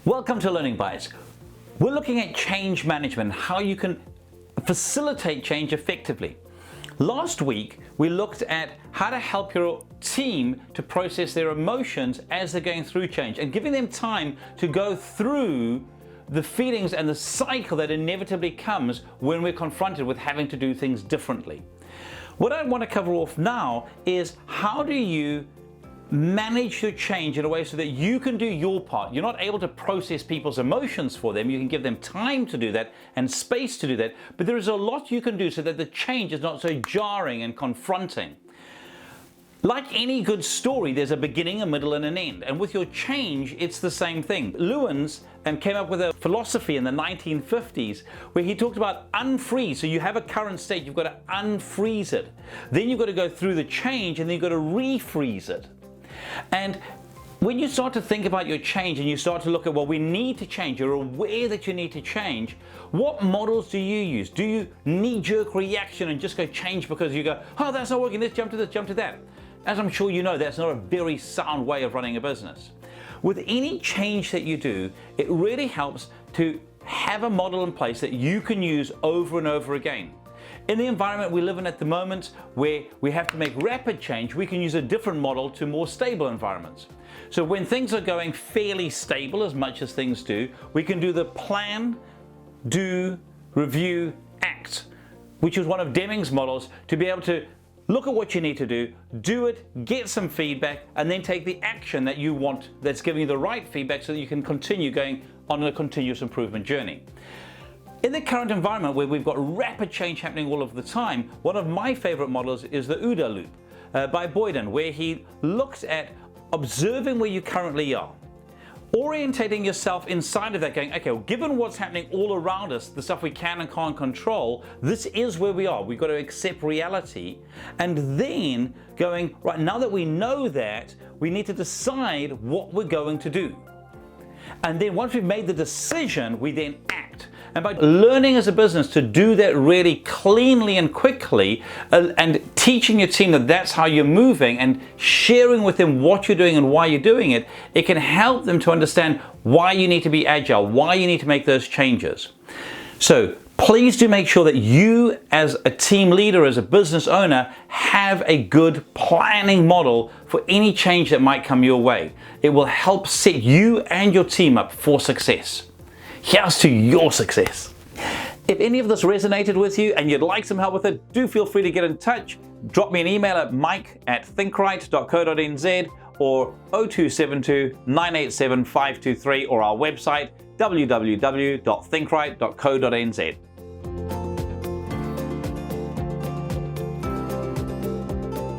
Welcome to Learning Bites. We're looking at change management, how you can facilitate change effectively. Last week, we looked at how to help your team to process their emotions as they're going through change and giving them time to go through the feelings and the cycle that inevitably comes when we're confronted with having to do things differently. What I want to cover off now is how do you manage your change in a way so that you can do your part. You're not able to process people's emotions for them. You can give them time to do that and space to do that, but there is a lot you can do so that the change is not so jarring and confronting. Like any good story, there's a beginning, a middle, and an end. And with your change, it's the same thing. Lewins came up with a philosophy in the 1950s where he talked about unfreeze. So you have a current state, you've got to unfreeze it. Then you've got to go through the change, and then you've got to refreeze it. And when you start to think about your change and you start to look at, well, we need to change, you're aware that you need to change, what models do you use? Do you knee-jerk reaction and just go change because you go, oh, that's not working, let's jump to this, jump to that? As I'm sure you know, that's not a very sound way of running a business. With any change that you do, it really helps to have a model in place that you can use over and over again. In the environment we live in at the moment, where we have to make rapid change, we can use a different model to more stable environments. So when things are going fairly stable, as much as things do, we can do the plan, do, review, act, which is one of Deming's models, to be able to look at what you need to do it, get some feedback, and then take the action that you want that's giving you the right feedback so that you can continue going on a continuous improvement journey. In the current environment where we've got rapid change happening all of the time, one of my favorite models is the OODA loop by Boyden, where he looks at observing where you currently are, orientating yourself inside of that, going, okay, well, given what's happening all around us, the stuff we can and can't control, this is where we are. We've got to accept reality. And then going, right, now that we know that, we need to decide what we're going to do. And then once we've made the decision, we then act. And by learning as a business to do that really cleanly and quickly, and teaching your team that that's how you're moving and sharing with them what you're doing and why you're doing it, it can help them to understand why you need to be agile, why you need to make those changes. So please do make sure that you as a team leader, as a business owner, have a good planning model for any change that might come your way. It will help set you and your team up for success. Here's to your success. If any of this resonated with you and you'd like some help with it, do feel free to get in touch. Drop me an email at mike@thinkrite.co.nz or 0272 987 523 or our website www.thinkrite.co.nz.